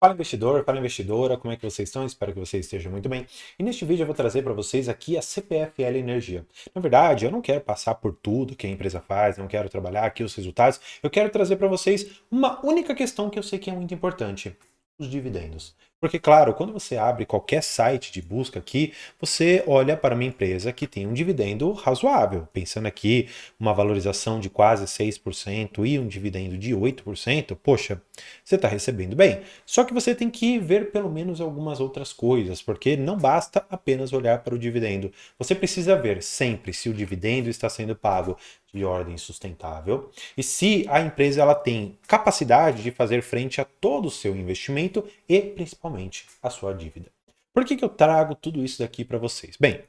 Fala investidor, fala investidora, como é que vocês estão? Espero que vocês estejam muito bem. E neste vídeo eu vou trazer para vocês aqui a CPFL Energia. Na verdade, eu não quero passar por tudo que a empresa faz, não quero trabalhar aqui os resultados, eu quero trazer para vocês uma única questão que eu sei que é muito importante: os dividendos. Porque, claro, quando você abre qualquer site de busca aqui, você olha para uma empresa que tem um dividendo razoável. Pensando aqui, uma valorização de quase 6% e um dividendo de 8%, poxa, você está recebendo bem. Só que você tem que ver pelo menos algumas outras coisas, porque não basta apenas olhar para o dividendo. Você precisa ver sempre se o dividendo está sendo pago de ordem sustentável e se a empresa ela tem capacidade de fazer frente a todo o seu investimento e principalmente a sua dívida. Por que eu trago tudo isso daqui para vocês? Bem,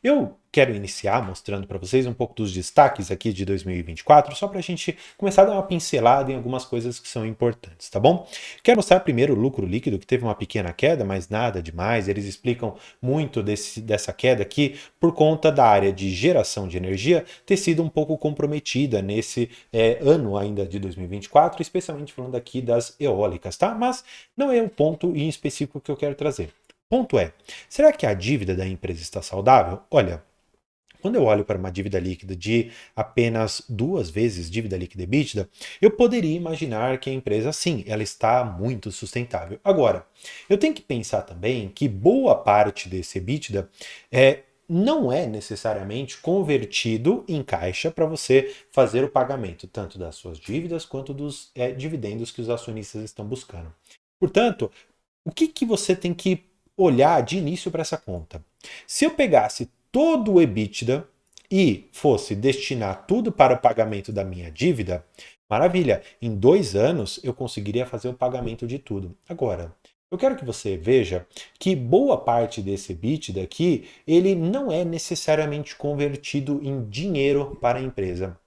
eu quero iniciar mostrando para vocês um pouco dos destaques aqui de 2024, só para a gente começar a dar uma pincelada em algumas coisas que são importantes, tá bom? Quero mostrar primeiro o lucro líquido, que teve uma pequena queda, mas nada demais. Eles explicam muito dessa queda aqui por conta da área de geração de energia ter sido um pouco comprometida nesse ano ainda de 2024, especialmente falando aqui das eólicas, tá? Mas não é o ponto em específico que eu quero trazer. Ponto é, será que a dívida da empresa está saudável? Olha, quando eu olho para uma dívida líquida de apenas 2 vezes dívida líquida EBITDA, eu poderia imaginar que a empresa, sim, ela está muito sustentável. Agora, eu tenho que pensar também que boa parte desse EBITDA não é necessariamente convertido em caixa para você fazer o pagamento tanto das suas dívidas quanto dos dividendos que os acionistas estão buscando. Portanto, o que você tem que olhar de início para essa conta? Se eu pegasse todo o EBITDA e fosse destinar tudo para o pagamento da minha dívida, maravilha, em 2 anos eu conseguiria fazer o pagamento de tudo. Agora, eu quero que você veja que boa parte desse EBITDA aqui, ele não é necessariamente convertido em dinheiro para a empresa.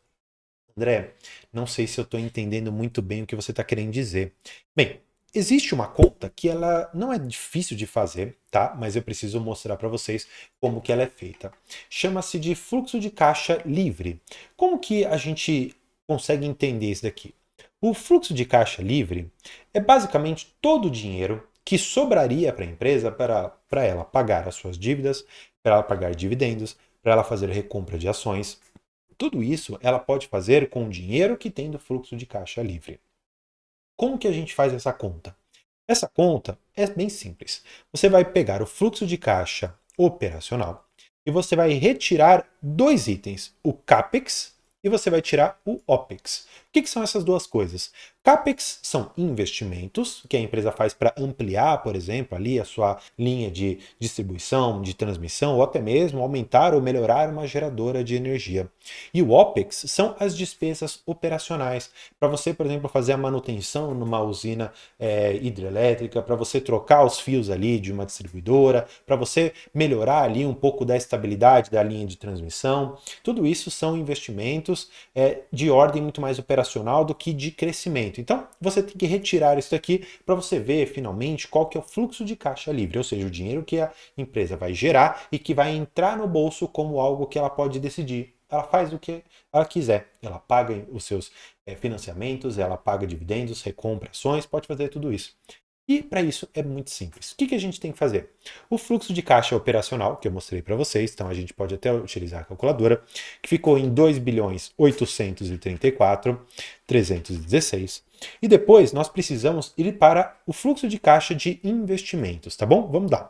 André, não sei se eu estou entendendo muito bem o que você está querendo dizer. Bem, existe uma conta que ela não é difícil de fazer, tá? Mas eu preciso mostrar para vocês como que ela é feita. Chama-se de fluxo de caixa livre. Como que a gente consegue entender isso daqui? O fluxo de caixa livre é basicamente todo o dinheiro que sobraria para a empresa para ela pagar as suas dívidas, para ela pagar dividendos, para ela fazer recompra de ações. Tudo isso ela pode fazer com o dinheiro que tem do fluxo de caixa livre. Como que a gente faz essa conta? Essa conta é bem simples. Você vai pegar o fluxo de caixa operacional e você vai retirar dois itens, o CAPEX e você vai tirar o OPEX. O que são essas duas coisas? CAPEX são investimentos que a empresa faz para ampliar, por exemplo, ali a sua linha de distribuição, de transmissão, ou até mesmo aumentar ou melhorar uma geradora de energia. E o OPEX são as despesas operacionais, para você, por exemplo, fazer a manutenção numa usina hidrelétrica, para você trocar os fios ali de uma distribuidora, para você melhorar ali um pouco da estabilidade da linha de transmissão. Tudo isso são investimentos de ordem muito mais operacional do que de crescimento. Então, você tem que retirar isso daqui para você ver finalmente qual que é o fluxo de caixa livre, ou seja, o dinheiro que a empresa vai gerar e que vai entrar no bolso como algo que ela pode decidir. Ela faz o que ela quiser. Ela paga os seus financiamentos, ela paga dividendos, recompra ações, pode fazer tudo isso. E para isso é muito simples. O que a gente tem que fazer? O fluxo de caixa operacional, que eu mostrei para vocês, então a gente pode até utilizar a calculadora, que ficou em 2.834.316. E depois nós precisamos ir para o fluxo de caixa de investimentos, tá bom? Vamos lá.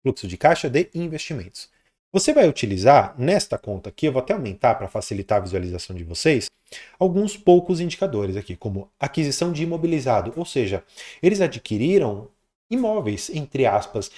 Fluxo de caixa de investimentos. Você vai utilizar nesta conta aqui, eu vou até aumentar para facilitar a visualização de vocês, alguns poucos indicadores aqui, como aquisição de imobilizado, ou seja, eles adquiriram imóveis, entre aspas,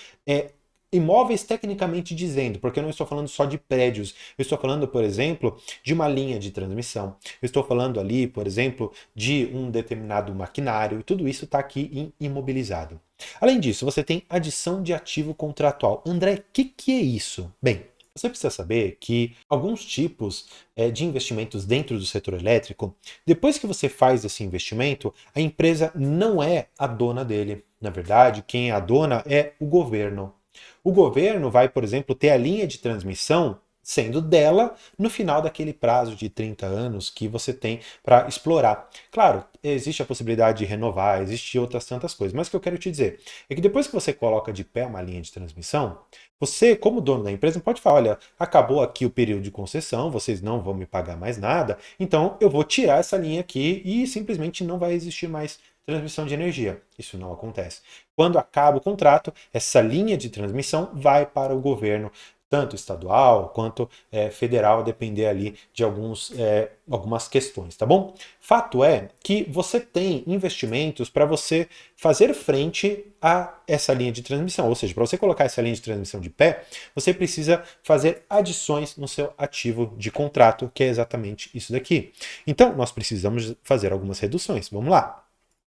imóveis tecnicamente dizendo, porque eu não estou falando só de prédios, eu estou falando, por exemplo, de uma linha de transmissão, eu estou falando ali, por exemplo, de um determinado maquinário, e tudo isso está aqui em imobilizado. Além disso, você tem adição de ativo contratual. André, o que é isso? Bem, você precisa saber que alguns tipos de investimentos dentro do setor elétrico, depois que você faz esse investimento, a empresa não é a dona dele. Na verdade, quem é a dona é o governo. O governo vai, por exemplo, ter a linha de transmissão sendo dela no final daquele prazo de 30 anos que você tem para explorar. Claro, existe a possibilidade de renovar, existe outras tantas coisas, mas o que eu quero te dizer é que depois que você coloca de pé uma linha de transmissão, você, como dono da empresa, pode falar, olha, acabou aqui o período de concessão, vocês não vão me pagar mais nada, então eu vou tirar essa linha aqui e simplesmente não vai existir mais transmissão de energia. Isso não acontece. Quando acaba o contrato, essa linha de transmissão vai para o governo, tanto estadual quanto federal, a depender ali de algumas questões, tá bom? Fato é que você tem investimentos para você fazer frente a essa linha de transmissão, ou seja, para você colocar essa linha de transmissão de pé, você precisa fazer adições no seu ativo de contrato, que é exatamente isso daqui. Então, nós precisamos fazer algumas reduções. Vamos lá.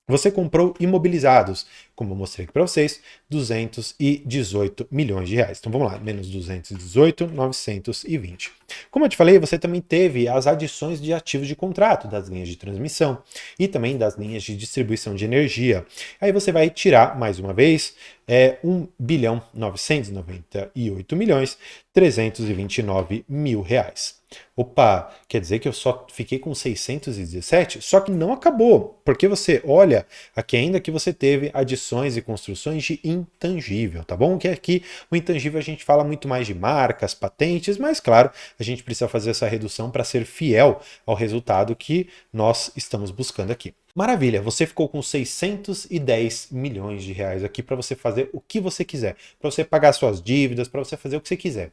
Você comprou imobilizados, como eu mostrei aqui para vocês, 218 milhões de reais. Então vamos lá, menos 218, 920. Como eu te falei, você também teve as adições de ativos de contrato, das linhas de transmissão e também das linhas de distribuição de energia. Aí você vai tirar, mais uma vez, 1 bilhão 998 milhões 329 mil reais. Opa, quer dizer que eu só fiquei com 617? Só que não acabou, porque você olha aqui ainda que você teve adições e construções de intangível, tá bom? Que aqui o intangível a gente fala muito mais de marcas, patentes, mas claro, a gente precisa fazer essa redução para ser fiel ao resultado que nós estamos buscando aqui. Maravilha, você ficou com 610 milhões de reais aqui para você fazer o que você quiser, para você pagar suas dívidas, para você fazer o que você quiser.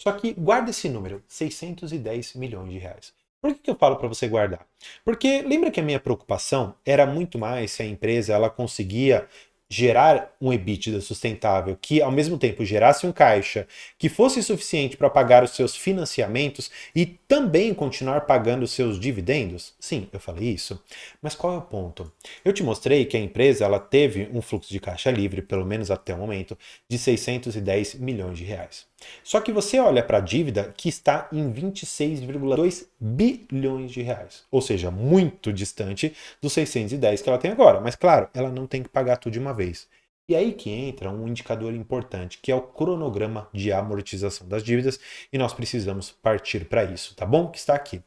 Só que guarda esse número, 610 milhões de reais. Por que eu falo para você guardar? Porque lembra que a minha preocupação era muito mais se a empresa ela conseguia gerar um EBITDA sustentável, que ao mesmo tempo gerasse um caixa, que fosse suficiente para pagar os seus financiamentos e também continuar pagando os seus dividendos? Sim, eu falei isso. Mas qual é o ponto? Eu te mostrei que a empresa ela teve um fluxo de caixa livre, pelo menos até o momento, de 610 milhões de reais. Só que você olha para a dívida que está em 26,2 bilhões de reais, ou seja, muito distante dos 610 que ela tem agora. Mas claro, ela não tem que pagar tudo de uma vez. E aí que entra um indicador importante, que é o cronograma de amortização das dívidas, e nós precisamos partir para isso, tá bom? Que está aqui.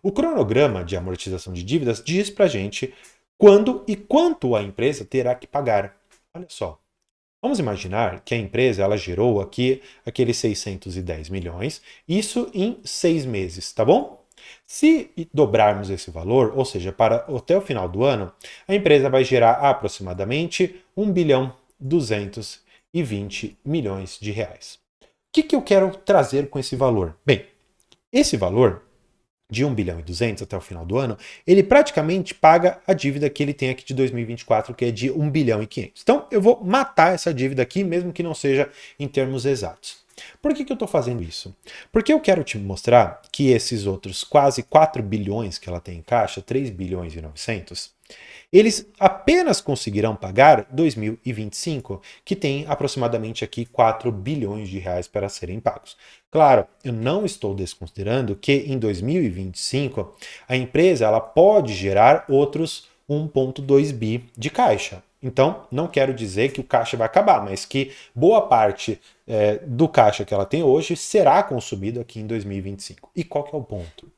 O cronograma de amortização de dívidas diz para a gente quando e quanto a empresa terá que pagar. Olha só. Vamos imaginar que a empresa ela gerou aqui aqueles 610 milhões, isso em 6 meses, tá bom? Se dobrarmos esse valor, ou seja, para até o final do ano, a empresa vai gerar aproximadamente 1 bilhão 220 milhões de reais. O que eu quero trazer com esse valor? Bem, esse valor de 1 bilhão e 200 até o final do ano, ele praticamente paga a dívida que ele tem aqui de 2024, que é de 1 bilhão e 500. Então, eu vou matar essa dívida aqui, mesmo que não seja em termos exatos. Por que eu estou fazendo isso? Porque eu quero te mostrar que esses outros quase 4 bilhões que ela tem em caixa, 3 bilhões e 900, eles apenas conseguirão pagar 2025, que tem aproximadamente aqui 4 bilhões de reais para serem pagos. Claro, eu não estou desconsiderando que em 2025 a empresa ela pode gerar outros 1,2 bi de caixa. Então, não quero dizer que o caixa vai acabar, mas que boa parte do caixa que ela tem hoje será consumido aqui em 2025. E qual que é o ponto?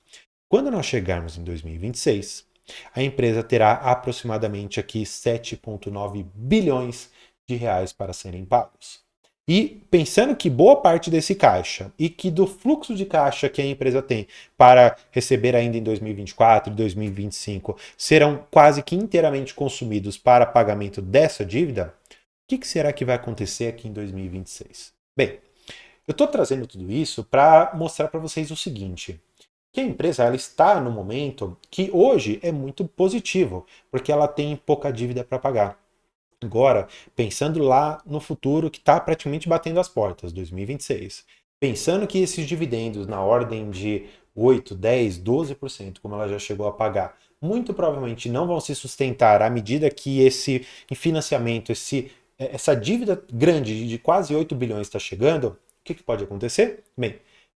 Quando nós chegarmos em 2026, a empresa terá aproximadamente aqui 7,9 bilhões de reais para serem pagos. E pensando que boa parte desse caixa e que do fluxo de caixa que a empresa tem para receber ainda em 2024 e 2025 serão quase que inteiramente consumidos para pagamento dessa dívida, o que será que vai acontecer aqui em 2026? Bem, eu estou trazendo tudo isso para mostrar para vocês o seguinte, que a empresa ela está no momento que hoje é muito positivo, porque ela tem pouca dívida para pagar. Agora, pensando lá no futuro que está praticamente batendo as portas, 2026, pensando que esses dividendos na ordem de 8, 10, 12%, como ela já chegou a pagar, muito provavelmente não vão se sustentar à medida que esse financiamento, essa dívida grande de quase 8 bilhões está chegando, o que pode acontecer? Bem,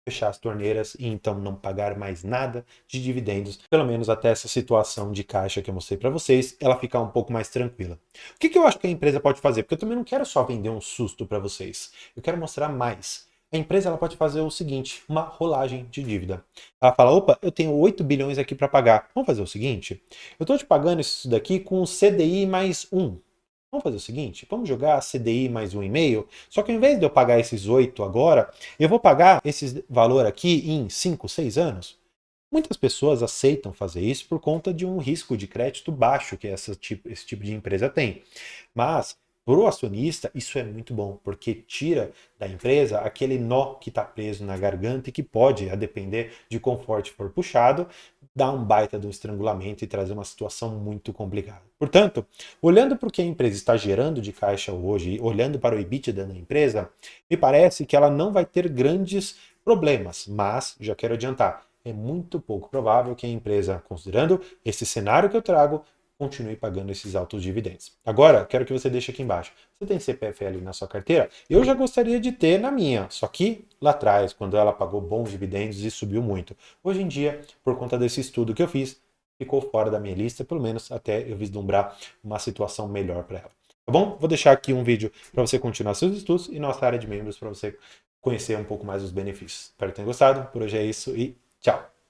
fechar as torneiras e então não pagar mais nada de dividendos, pelo menos até essa situação de caixa que eu mostrei para vocês, ela ficar um pouco mais tranquila. O que eu acho que a empresa pode fazer? Porque eu também não quero só vender um susto para vocês, eu quero mostrar mais. a empresa ela pode fazer o seguinte, uma rolagem de dívida. Ela fala, opa, eu tenho 8 bilhões aqui para pagar. Vamos fazer o seguinte, eu estou te pagando isso daqui com CDI mais um. Vamos fazer o seguinte, vamos jogar CDI mais 1,5, só que ao invés de eu pagar esses 8 agora, eu vou pagar esse valor aqui em 5, 6 anos. Muitas pessoas aceitam fazer isso por conta de um risco de crédito baixo que esse tipo de empresa tem. Mas, para o acionista, isso é muito bom, porque tira da empresa aquele nó que está preso na garganta e que pode, a depender de quão forte for puxado, dar um baita de um estrangulamento e trazer uma situação muito complicada. Portanto, olhando para o que a empresa está gerando de caixa hoje, olhando para o EBITDA da empresa, me parece que ela não vai ter grandes problemas, mas já quero adiantar, é muito pouco provável que a empresa, considerando esse cenário que eu trago, continue pagando esses altos dividendos. Agora, quero que você deixe aqui embaixo. Você tem CPFL na sua carteira? Eu já gostaria de ter na minha, só que lá atrás, quando ela pagou bons dividendos e subiu muito. Hoje em dia, por conta desse estudo que eu fiz, ficou fora da minha lista, pelo menos até eu vislumbrar uma situação melhor para ela. Tá bom? Vou deixar aqui um vídeo para você continuar seus estudos e nossa área de membros para você conhecer um pouco mais os benefícios. Espero que tenha gostado. Por hoje é isso e tchau!